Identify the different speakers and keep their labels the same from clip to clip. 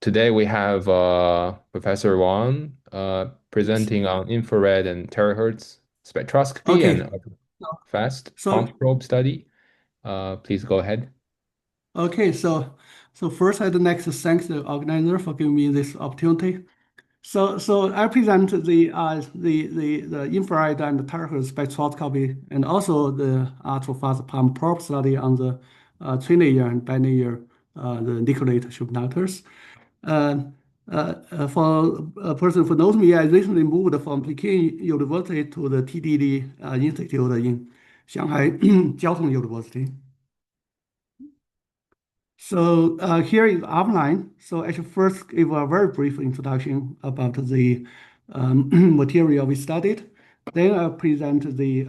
Speaker 1: Today we have Professor Wang presenting on infrared and terahertz spectroscopy
Speaker 2: Okay,
Speaker 1: and ultrafast
Speaker 2: so
Speaker 1: pump probe study. Please go ahead.
Speaker 2: so first I'd like to thank the organizer for giving me this opportunity. So I present the infrared and terahertz spectroscopy and also the ultrafast palm probe study on the trilayer and bilayer the nickelate superconductors. Uh, for a person who knows me, I recently moved from Peking University to the TDD Institute in Shanghai, JiaoTong University. So here is outline. So I should first give a very brief introduction about the material we studied. Then I'll present the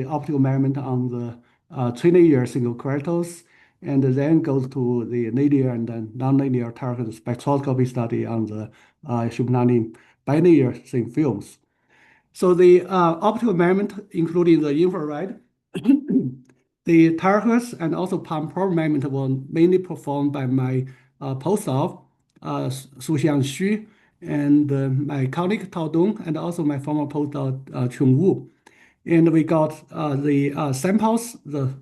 Speaker 2: optical measurement on the trilayer single crystals, and then goes to the linear and then nonlinear target spectroscopy study on the supernovae bilayer thin films. So the optical measurement, including the infrared, the terahertz and also palm probe measurement were mainly performed by my postdoc, Suxiang Xu, and my colleague Tao Dong, and also my former postdoc, Chun Wu. And we got the samples, the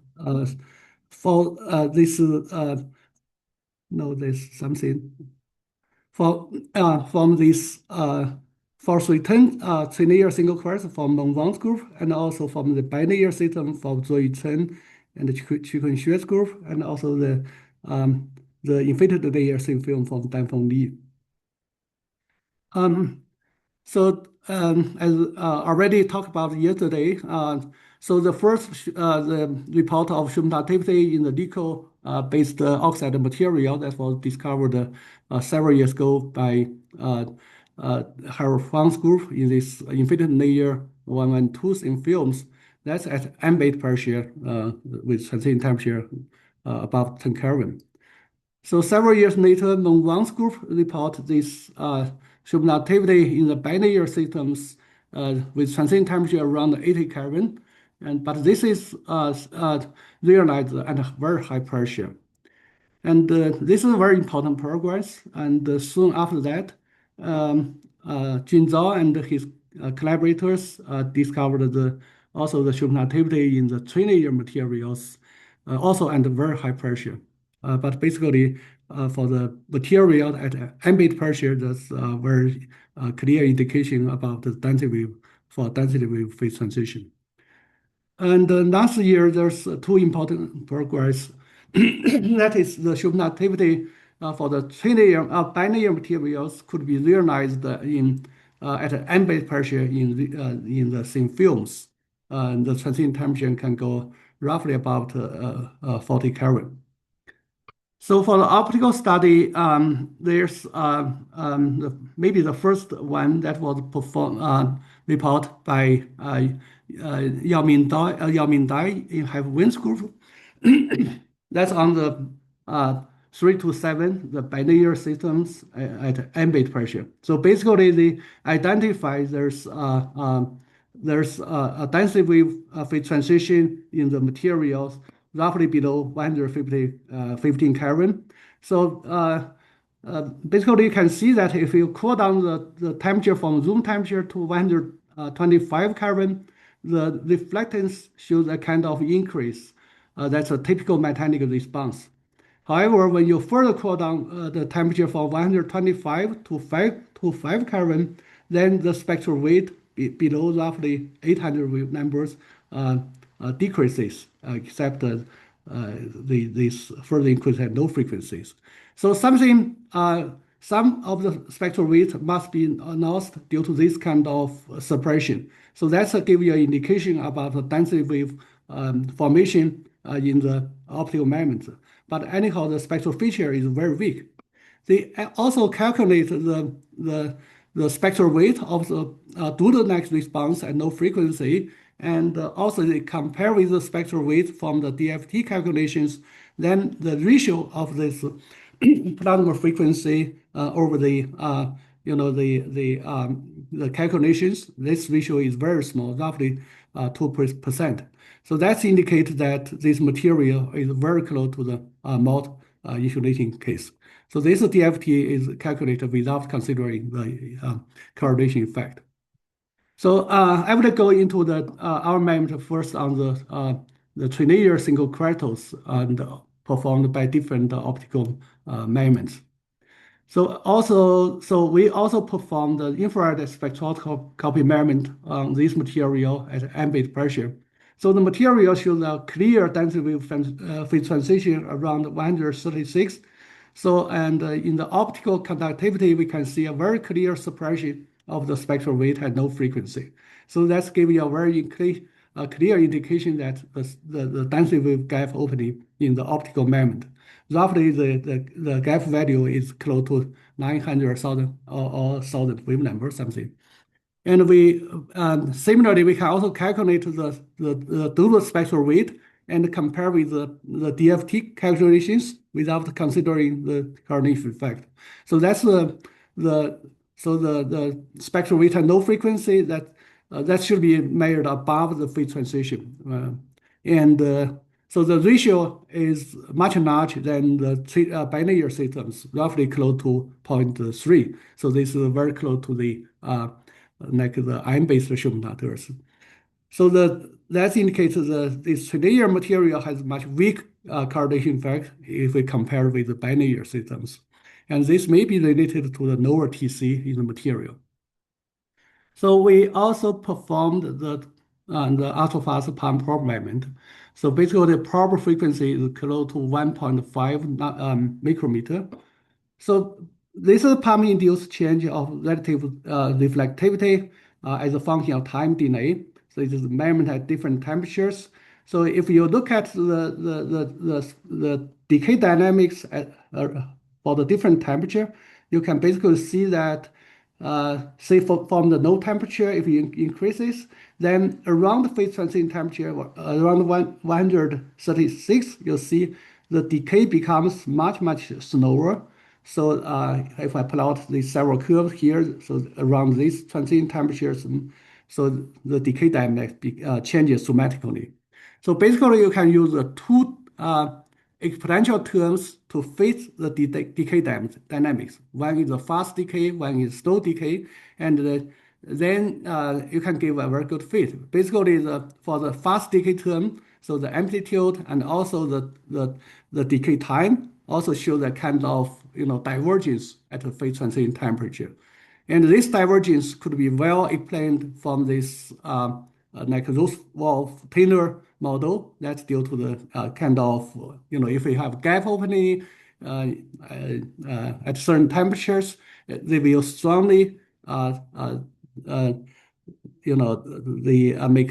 Speaker 2: for this no, there's something from this 4-3-10 trilayer single quest from Nanlin Wang's group, and also from the bilayer system from Zoe Chen and the Qikun Xue's group, and also the inflated layer thin film from Danfeng Li. As already talked about yesterday, so the first the report of superconductivity in the nickel-based oxide material that was discovered several years ago by Harold Huang's group in this infinite layer 112 in films. That's at ambient pressure with transient temperature above 10 Kelvin. So several years later, Nanlin Wang's group report this superconductivity in the bilayer systems with transient temperature around 80 Kelvin. But this is realized at a very high pressure. And this is a very important progress. And soon after that, Jun Zhao and his collaborators discovered also the superconductivity in the trilayer materials, also under very high pressure. But basically, for the material at ambient pressure, that's a very clear indication about the density wave for density wave phase transition. And last year, there's two important progress. That is the superconductivity for the trilayer bilayer materials could be realized at ambient pressure in the thin films. The transient temperature can go roughly about 40 Kelvin. So for the optical study, there's maybe the first one that was performed report by Yao Dai in Have Wins group. That's on the 3 to 7, the bilayer systems at ambient pressure. So basically, they identify there's a density wave phase transition in the materials roughly below 115 Kelvin. So basically, you can see that if you cool down the temperature from room temperature to 125 Kelvin, the reflectance shows a kind of increase. That's a typical mechanical response. However, when you further cool down the temperature from 125 to 5 Kelvin, then the spectral weight below roughly 800 wave numbers decreases, except this further increase had no frequencies. So some of the spectral weight must be lost due to this kind of suppression. So that's give you an indication about the density wave formation in the optical measurement. But anyhow, the spectral feature is very weak. They also calculate the spectral weight of the Doodle-next response at no frequency, and also they compare with the spectral weight from the DFT calculations. Then the ratio of this plasma frequency over the the calculations, this ratio is very small, roughly 2%. So that indicates that this material is very close to the mode insulating case. So this DFT is calculated without considering the correlation effect. So I will go into our measurement first on the trilayer single crystals and performed by different optical measurements. So we also performed the infrared spectroscopy measurement on this material at ambient pressure. So the material shows a clear density wave phase transition around 136. So and in the optical conductivity, we can see a very clear suppression of the spectral weight at no frequency. So that's giving you a very clear indication that the density wave gap opening in the optical measurement. Roughly, the gap value is close to 900,000 or 1,000 wave number something. And we similarly, we can also calculate the dual spectral weight and compare with the DFT calculations without considering the correlation effect. So that's the spectral weight at no frequency that should be measured above the phase transition. So the ratio is much larger than the bilayer systems, roughly close to 0.3. So this is very close to the ion-based superconductors. So that indicates that this trilayer material has much weak correlation effect if we compare with the bilayer systems. And this may be related to the lower TC in the material. So we also performed the ultrafast palm probe measurement. So basically, the probe frequency is close to 1.5 micrometer. So this is palm-induced change of relative reflectivity as a function of time delay. So it is measurement at different temperatures. So if you look at the decay dynamics for the different temperature, you can basically see that say from the low temperature, if it increases, then around the phase transition temperature, around 136, you'll see the decay becomes much slower. So if I plot these several curves here, so around these transition temperatures, so the decay dynamics changes dramatically. So basically, you can use the two exponential terms to fit the decay dynamics. One is a fast decay, one is slow decay, and then you can give a very good fit. Basically, for the fast decay term, so the amplitude and also the decay time also show that kind of divergence at the phase transition temperature. And this divergence could be well explained from this like Roosevelt-Taylor model. That's due to the kind of, if we have gap opening at certain temperatures, they will strongly, make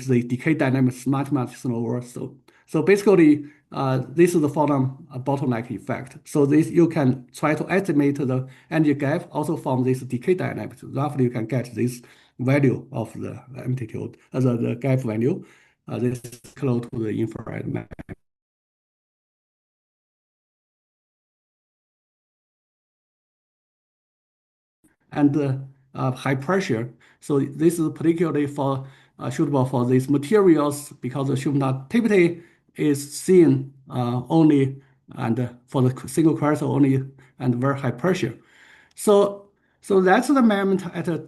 Speaker 2: the decay dynamics much slower. So basically, this is the photon bottleneck effect. So this you can try to estimate the energy gap also from this decay dynamics. Roughly, you can get this value of the amplitude, the gap value. This is close to the infrared map. And high pressure. So this is particularly suitable for these materials because the superconductivity is seen only and for the single crystal only and very high pressure. So that's the measurement at the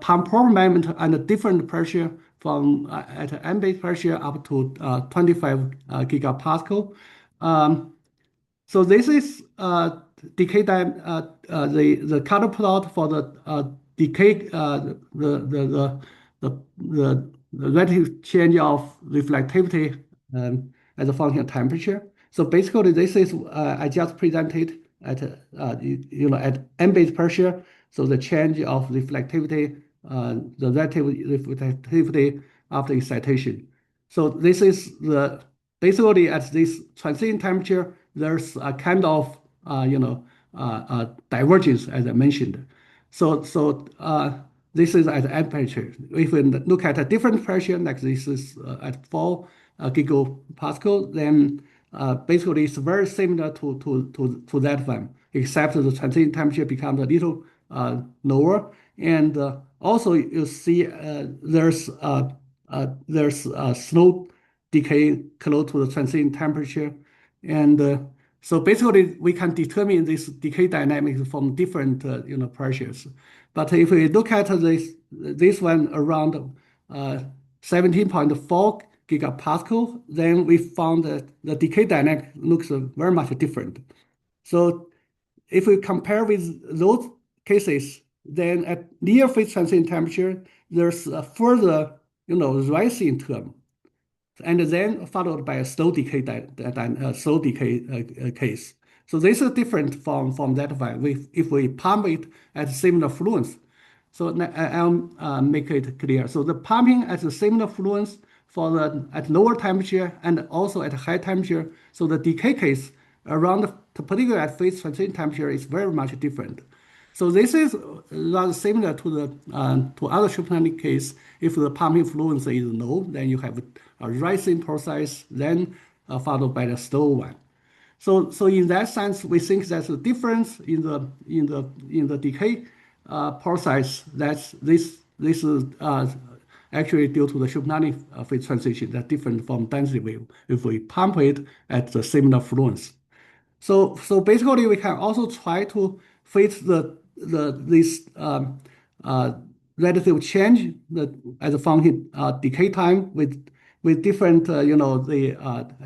Speaker 2: palm probe measurement and a different pressure from at ambient pressure up to 25 gigapascal. So this is decay time, the color plot for the decay, the relative change of reflectivity as a function of temperature. So basically, this is I just presented at at ambient pressure. So the change of reflectivity, the relative reflectivity after excitation. So this is basically at this transition temperature, there's a kind of divergence as I mentioned. So this is at temperature. If we look at a different pressure, like this is at 4 gigapascal, then basically it's very similar to that one, except the transition temperature becomes a little lower. And also you see there's a slow decay close to the transition temperature. And So basically, we can determine this decay dynamics from different pressures. But if we look at this one around 17.4 gigapascal, then we found that the decay dynamic looks very much different. So if we compare with those cases, then at near phase transition temperature, there's a further rising term, and then followed by a slow decay case. So this is different from that one. If we pump it at similar fluence, so I'll make it clear. So the pumping at the similar fluence at lower temperature and also at high temperature, so the decay case around, particularly at phase transition temperature, is very much different. So this is rather similar to the to other superconducting case. If the pumping fluence is low, then you have a rising process, then followed by the slow one. So in that sense, we think there's a difference in the decay process. This is actually due to the superconducting phase transition that's different from density wave if we pump it at the similar fluence. So basically, we can also try to fit this relative change as a function decay time with different the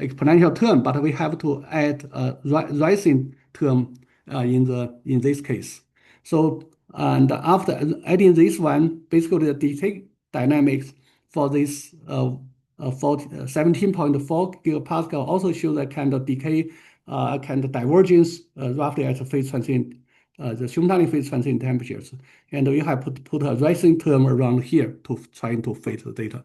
Speaker 2: exponential term, but we have to add a rising term in this case. So and after adding this one, basically the decay dynamics for this 17.4 gigapascal also show that kind of decay kind of divergence roughly at the phase transition, the superconducting phase transition temperatures. And we have put a rising term around here to trying to fit the data.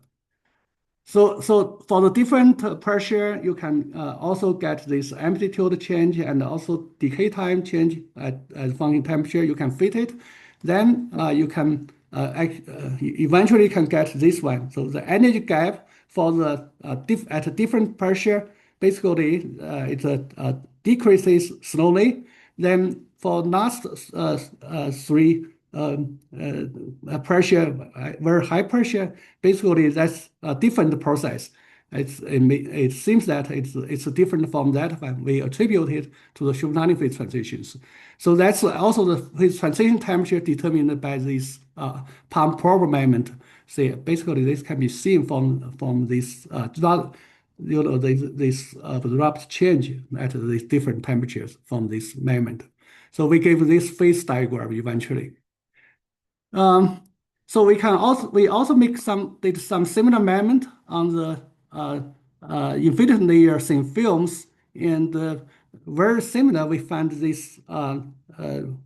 Speaker 2: So for the different pressure, you can also get this amplitude change and also decay time change at function temperature. You can fit it. Then you can eventually can get this one. So the energy gap for the at a different pressure, basically it decreases slowly. Then for last three pressure, very high pressure, basically that's a different process. It seems that it's different from that when we attribute it to the superconducting phase transitions. So that's also the phase transition temperature determined by this pump probe moment. So basically, this can be seen from this this abrupt change at these different temperatures from this moment. So we gave this phase diagram eventually. So we also did some similar measurement on the infinite layer thin films, and very similar. We found this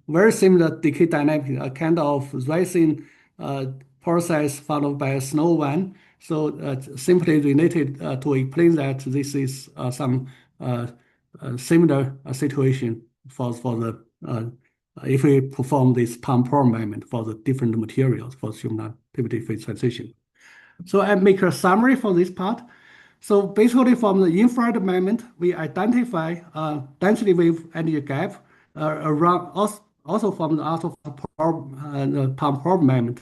Speaker 2: very similar decay dynamic, a kind of rising process followed by a slow one. So simply related to explain that this is some similar situation for the if we perform this pump probe measurement for the different materials for superconductivity phase transition. So I make a summary for this part. So basically from the infrared measurement, we identify density wave energy gap around also from the pump probe measurement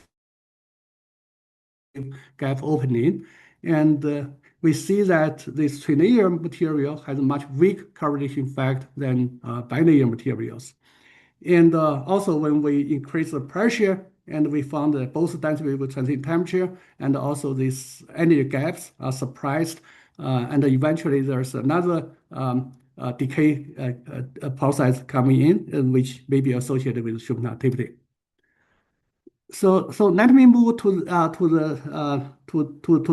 Speaker 2: gap opening. And we see that this trilayer material has a much weak correlation effect than bilayer materials. And also when we increase the pressure, and we found that both density with transition temperature and also these energy gaps are surprised. And eventually there's another decay process coming in, which may be associated with superconductivity. So let me move to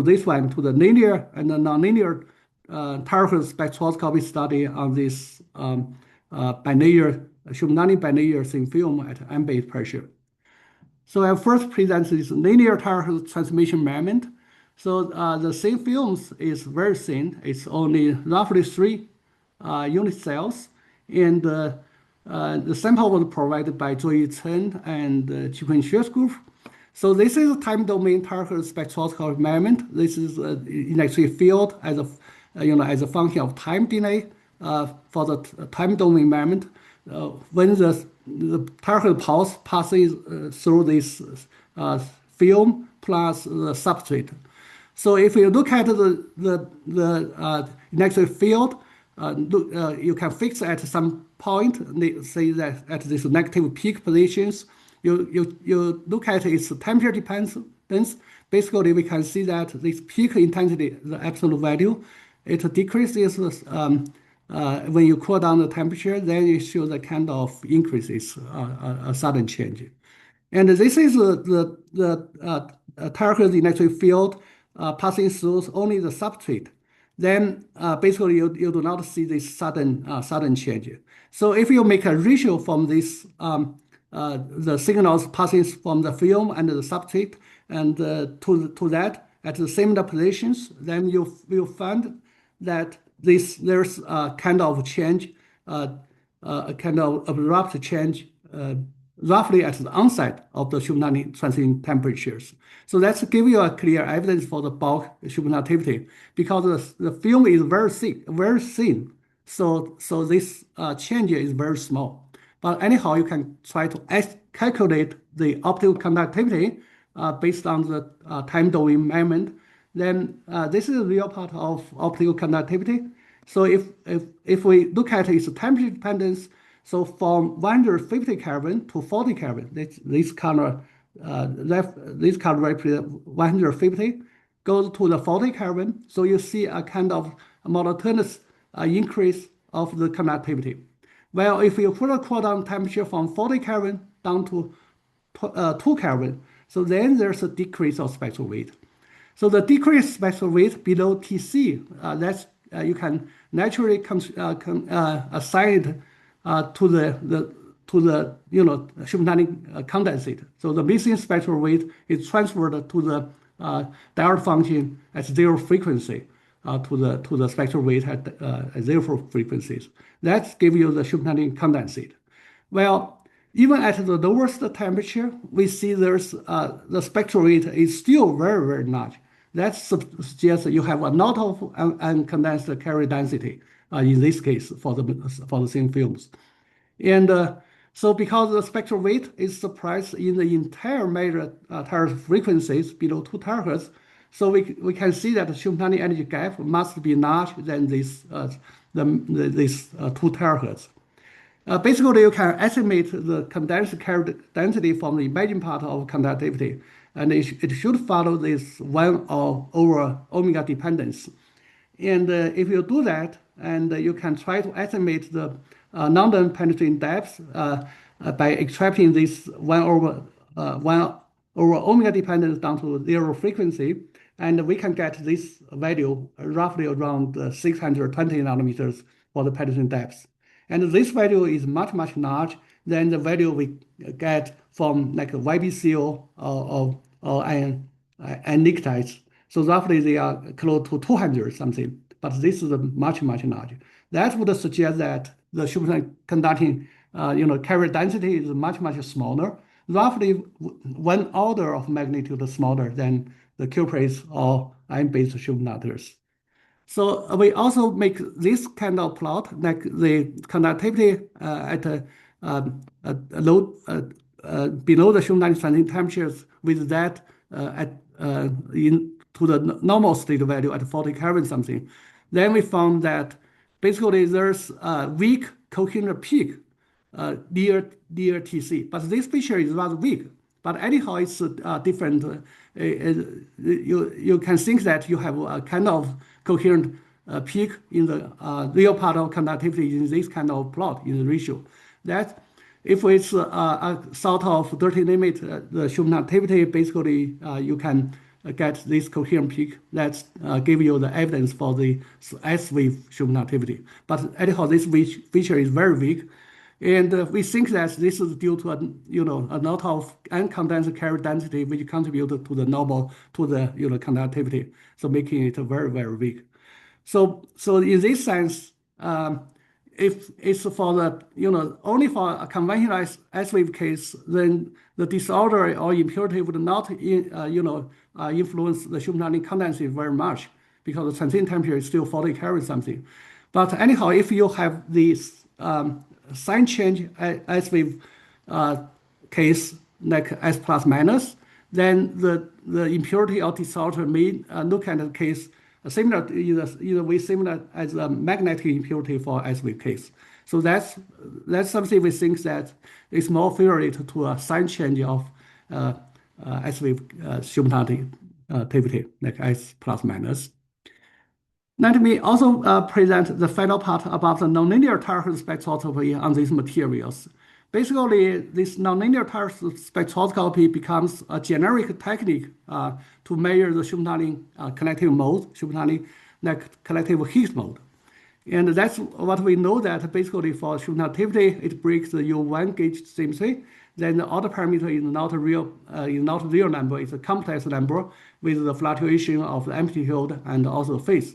Speaker 2: this one, to the linear and the nonlinear terahertz spectroscopy study on this bilayer superconducting bilayer thin film at ambient pressure. So I first present this linear terahertz transmission measurement. So the thin films is very thin. It's only roughly 3 unit cells, and the sample was provided by Zoe Chen and Qikun Xue's group. So this is a time domain terahertz spectroscopy measurement. This is electric field as a function of time delay for the time domain measurement. When the terahertz pulse passes through this film plus the substrate. So if you look at the electric field, you can fix at some point, say that at this negative peak positions, you look at its temperature dependence. Basically, we can see that this peak intensity, the absolute value, it decreases when you cool down the temperature, then it shows a kind of increases, a sudden change. And this is the terahertz electric field passing through only the substrate. Then basically you do not see this sudden change. So if you make a ratio from this the signals passing from the film and the substrate and to that at the similar positions, then you will find that there's a kind of change, a kind of abrupt change roughly at the onset of the superconducting transient temperatures. So that's give you a clear evidence for the bulk superconductivity because the film is very thick, very thin. So this change is very small. But anyhow, you can try to calculate the optical conductivity based on the time domain measurement. Then this is a real part of optical conductivity. So if we look at its temperature dependence, so from 150 Kelvin to 40 Kelvin, this color represents 150, goes to the 40 Kelvin. So you see a kind of monotonous increase of the conductivity. Well, if you put a cool down temperature from 40 Kelvin down to 2 Kelvin, so then there's a decrease of spectral weight. So the decreased spectral weight below Tc, that's you can naturally assign it to the superconducting condensate. So the missing spectral weight is transferred to the diode function at zero frequency to the spectral weight at zero frequencies. That gives you the superconducting condensate. Well, even at the lowest temperature, we see there's the spectral weight is still very, very large. That suggests you have a lot of uncondensed carrier density in this case for the thin films. And so because the spectral weight is suppressed in the entire measured terahertz frequencies below 2 terahertz, so we can see that the superconducting energy gap must be larger than this 2 terahertz. Basically, you can estimate the condensed carrier density from the emerging part of conductivity, and it should follow this 1 over omega dependence. And if you do that, and you can try to estimate the Nanlin penetrating depth by extracting this 1 over omega dependence down to zero frequency, and we can get this value roughly around 620 nanometers for the penetrating depth. And this value is much, much larger than the value we get from like YBCO or nickelate. So roughly they are close to 200 something, but this is much, much larger. That would suggest that the superconducting carrier density is much, much smaller, roughly 1 order of magnitude smaller than the cuprates or ion-based superconductors. So we also make this kind of plot, like the conductivity at a low below the superconducting transient temperatures with that to the normal state value at 40 Kelvin something. Then we found that basically there's a weak coherent peak near Tc, but this picture is rather weak. But anyhow, it's different. You can think that you have a kind of coherent peak in the real part of conductivity in this kind of plot in the ratio. That if it's a sort of dirty limit, the superconductivity, basically you can get this coherent peak. That's give you the evidence for the S-wave superconductivity. But anyhow, this feature is very weak. And we think that this is due to a lot of uncondensed carrier density which contributed to the conductivity, so making it very, very weak. So in this sense, if it's for the only for a conventional S-wave case, then the disorder or impurity would not influence the superconducting condensate very much because the transient temperature is still 40 Kelvin something. But anyhow, if you have this sign change S-wave case like S plus minus, then the impurity or disorder may look at the case similar in a way similar as the magnetic impurity for S-wave case. So that's something we think that is more favorable to a sign change of S-wave superconductivity, like S plus minus. Let me also present the final part about the nonlinear terahertz spectroscopy on these materials. Basically, this nonlinear terahertz spectroscopy becomes a generic technique to measure the superconducting collective mode, superconducting like collective heat mode. And that's what we know, that basically for superconductivity, it breaks the U1 gauge symmetry. Then the other parameter is not a real number, it's a complex number with the fluctuation of the amplitude and also phase.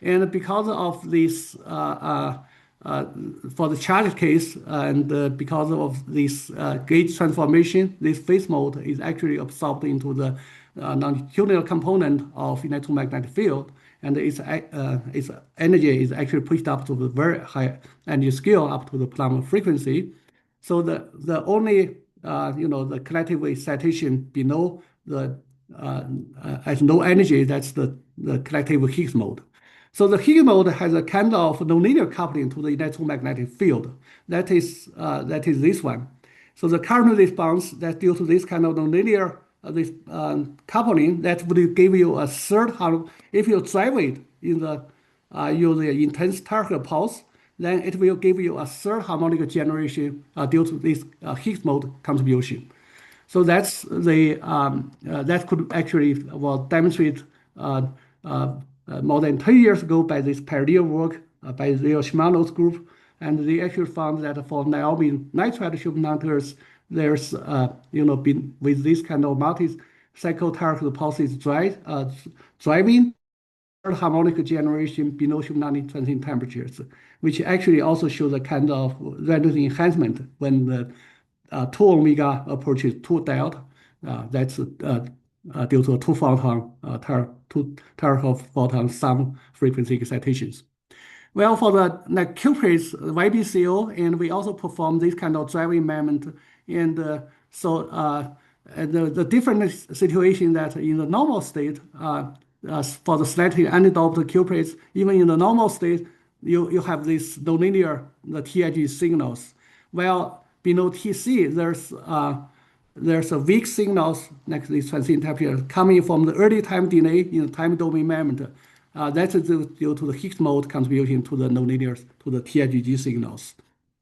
Speaker 2: And because of this, for the charge case, and because of this gauge transformation, this phase mode is actually absorbed into the longitudinal component of electromagnetic field, and its energy is actually pushed up to the very high energy scale, up to the Planck frequency. So the only the collective excitation below the at low energy, that's the collective Higgs mode. So the Higgs mode has a kind of nonlinear coupling to the electromagnetic field. That is this one. So the current response that due to this kind of nonlinear coupling, that would give you a third harmonic. If you drive it in the using intense terahertz pulse, then it will give you a third harmonic generation due to this Higgs mode contribution. So that's the that could actually demonstrate more than 10 years ago by this parallel work by the Shimano's group, and they actually found that for niobium nitride superconductors, there's been with this kind of multi-cycle terahertz pulses driving harmonic generation below superconducting transient temperatures, which actually also shows a kind of random enhancement when the 2 omega approaches 2 delta. That's due to 2 photon, 2 terahertz photon sum frequency excitations. Well, for the cuprates, YBCO, and we also perform this kind of driving measurement. And the different situation that in the normal state, for the slightly undoped cuprates, even in the normal state, you have this nonlinear, the TIG signals. Well, below TC, there's a weak signals like this transient temperature coming from the early time delay in the time domain measurement. That's due to the Higgs mode contribution to the nonlinear, to the TIGG signals.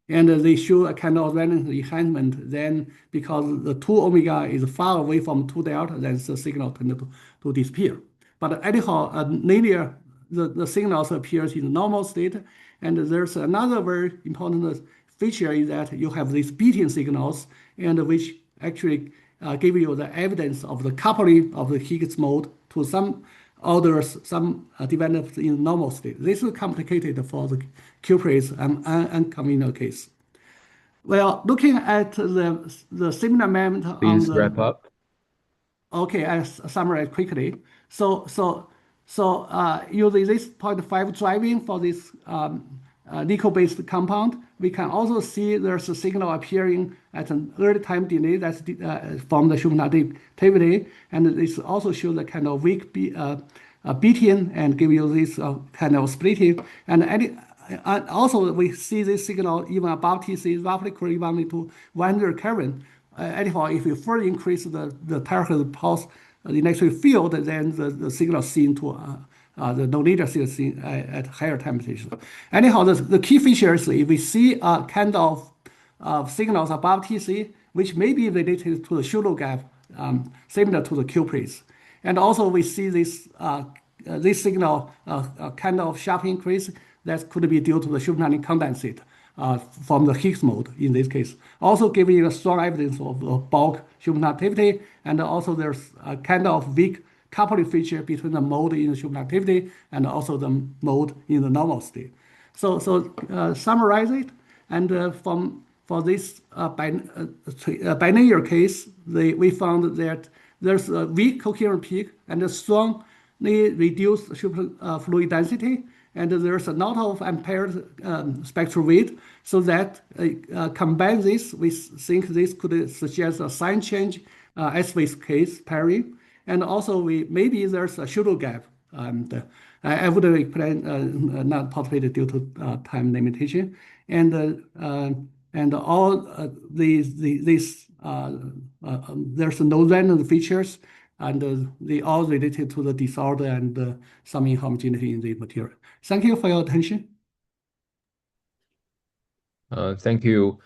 Speaker 2: And they show a kind of random enhancement then, because the 2 omega is far away from 2 delta, then the signal tends to disappear. But anyhow, linear, the signals appears in the normal state. And there's another very important feature is that you have these beating signals, and which actually give you the evidence of the coupling of the Higgs mode to some orders, some developed in normal state. This is complicated for the cuprates and unconventional case. Well, looking at the similar measurement on
Speaker 1: Please
Speaker 2: the
Speaker 1: wrap up.
Speaker 2: Okay, I summarize quickly. So using this 0.5 driving for this nickel-based compound, we can also see there's a signal appearing at an early time delay that's from the superconductivity, and this also shows a kind of weak beating and give you this kind of splitting. And also we see this signal even above TC, roughly corresponding to 100 Kelvin. Anyhow, if you further increase the terahertz pulse, the electric field, then the signal seen to the nonlinear signal seen at higher temperatures. Anyhow, the key features, if we see a kind of signals above TC, which may be related to the Shulo gap, similar to the cuprates. And also we see this signal kind of sharp increase that could be due to the superconducting condensate from the Higgs mode in this case. Also giving you a strong evidence of bulk superconductivity, and also there's a kind of weak coupling feature between the mode in the superconductivity and also the mode in the normal state. So summarize it, and for this bilayer case, we found that there's a weak coherent peak and a strongly reduced fluid density, and there's a lot of impaired spectral weight. So that combine this, we think this could suggest a sign change S-phase case pairing, and also maybe there's a Shulo gap, and I would explain not possible due to time limitation. And all these there's no random features, and they all related to the disorder and some inhomogeneity in the material. Thank you for your attention.
Speaker 1: Thank you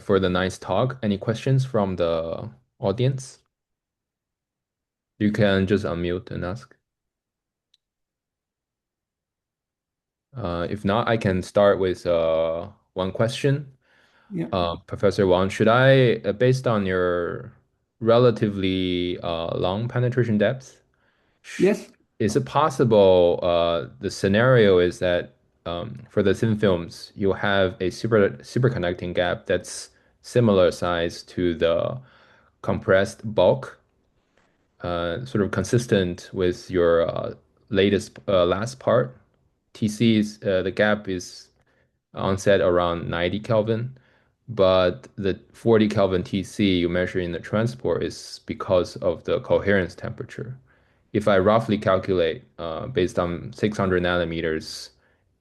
Speaker 1: for the nice talk. Any questions from the audience? You can just unmute and ask. If not, I can start with one question.
Speaker 2: Yeah.
Speaker 1: Professor Wang, based on your relatively long penetration depth, sh
Speaker 2: Yes.
Speaker 1: is it possible the scenario is that for the thin films, you have a superconducting gap that's similar size to the compressed bulk, sort of consistent with your last part. The gap is onset around 90 Kelvin, but the 40 Kelvin TC you measure in the transport is because of the coherence temperature. If I roughly calculate based on 600 nanometers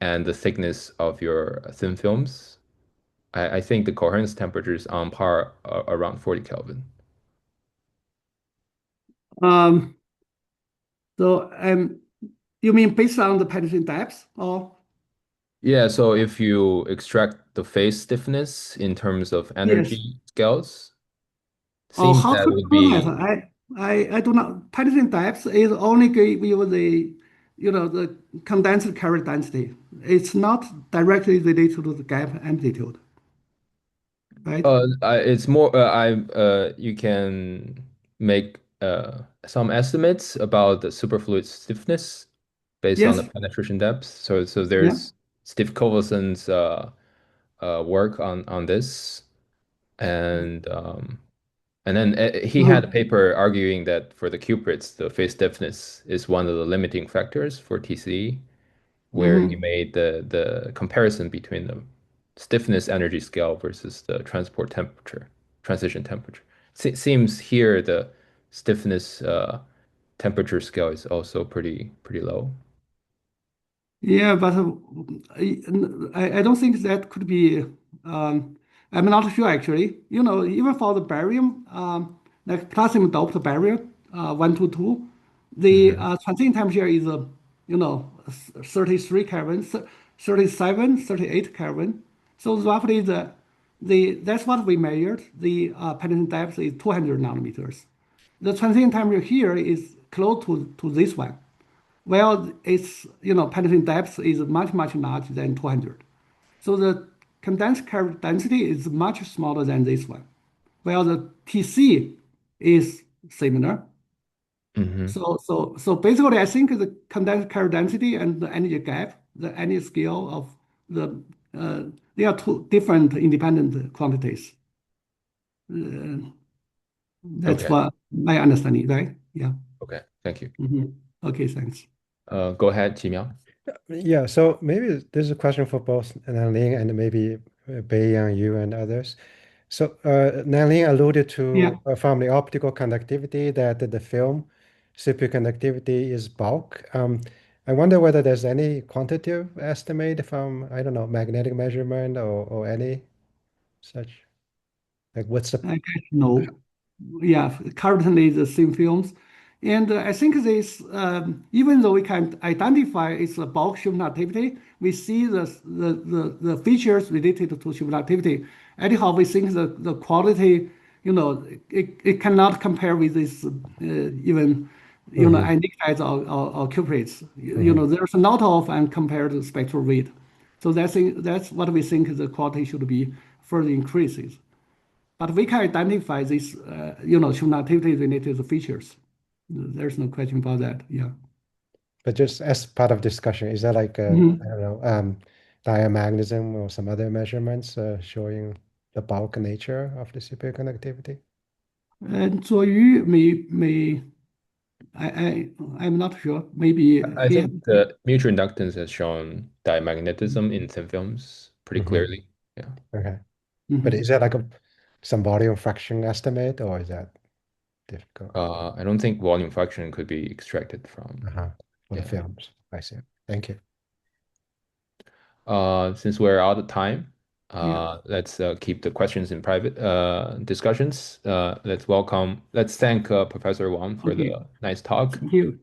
Speaker 1: and the thickness of your thin films, I think the coherence temperature is on par around 40 Kelvin.
Speaker 2: Um, so you mean based on the penetration depth or?
Speaker 1: Yeah, so if you extract the phase stiffness in terms of
Speaker 2: Yes.
Speaker 1: energy scales,
Speaker 2: Or
Speaker 1: seems
Speaker 2: how
Speaker 1: that
Speaker 2: to
Speaker 1: would
Speaker 2: do that?
Speaker 1: be
Speaker 2: I do not. Penetrating depth is only give you the condensed carrier density. It's not directly related to the gap amplitude, right?
Speaker 1: it's more you can make some estimates about the superfluid stiffness based on the
Speaker 2: Yes.
Speaker 1: penetration depth. So
Speaker 2: Yeah.
Speaker 1: there's Steve Kovelson's work on this, and then he had a
Speaker 2: Mhm.
Speaker 1: paper arguing that for the cuprates, the phase stiffness is one of the limiting factors for TCE, where he
Speaker 2: Mhm.
Speaker 1: made the comparison between the stiffness energy scale versus the transport temperature, transition temperature. Seems here the stiffness temperature scale is also pretty low.
Speaker 2: Yeah, but I don't think that could be. Um, I'm not sure actually. Even for the barium, like platinum doped barium, 122, the
Speaker 1: Hmm.
Speaker 2: transition temperature is 33 Kelvin, 37, 38 Kelvin. So roughly that's what we measured. The penetration depth is 200 nanometers. The transition temperature here is close to this one. Well, its penetrating depth is much larger than 200. So the condensed current density is much smaller than this one. Well, the TC is similar.
Speaker 1: Hmm.
Speaker 2: So basically, I think the condensed current density and the energy gap, the energy scale of the they are two different independent quantities. Uh, that's
Speaker 1: Okay.
Speaker 2: what my understanding, right? Yeah.
Speaker 1: Okay. Thank you.
Speaker 2: Okay, thanks.
Speaker 1: Go ahead, Qimiao.
Speaker 3: Yeah, so maybe this is a question for both Nanling and maybe Beiyang, you and others. So Nanling alluded
Speaker 2: Yeah.
Speaker 3: to from the optical conductivity that the film superconductivity is bulk. I wonder whether there's any quantitative estimate from, I don't know, magnetic measurement or any such, like what's the,
Speaker 2: I guess no. Yeah, currently the same films. And I think this, even though we can identify its bulk Schumann activity, we see the features related to Schumann activity. Anyhow, we think the quality, it cannot compare with this even,
Speaker 3: Mhm,
Speaker 2: antiquities or cuprates.
Speaker 3: mhm.
Speaker 2: There's a lot of uncompared spectral rate. So that's what we think the quality should be further increases. But we can identify these, cumulatively related features. There's no question about that. Yeah.
Speaker 3: But just as part of discussion, is there like a, I
Speaker 2: Mhm.
Speaker 3: don't know, diamagnetism or some other measurements showing the bulk nature of the superconductivity?
Speaker 2: 作于 may I'm not sure. Maybe
Speaker 1: I
Speaker 2: he.
Speaker 1: think the mutual inductance has shown diamagnetism in thin films pretty
Speaker 3: Hmm.
Speaker 1: clearly. Yeah.
Speaker 3: Okay. But
Speaker 2: Mhm.
Speaker 3: is that like some volume fraction estimate or is that difficult?
Speaker 1: I don't think volume fraction could be extracted from.
Speaker 3: Uh-huh. For the
Speaker 1: Yeah.
Speaker 3: films. I see. Thank you.
Speaker 1: Since we're out of time,
Speaker 2: Yeah.
Speaker 1: let's keep the questions in private discussions. Let's thank Professor Wang for
Speaker 2: Okay.
Speaker 1: the nice talk.
Speaker 2: Thank you.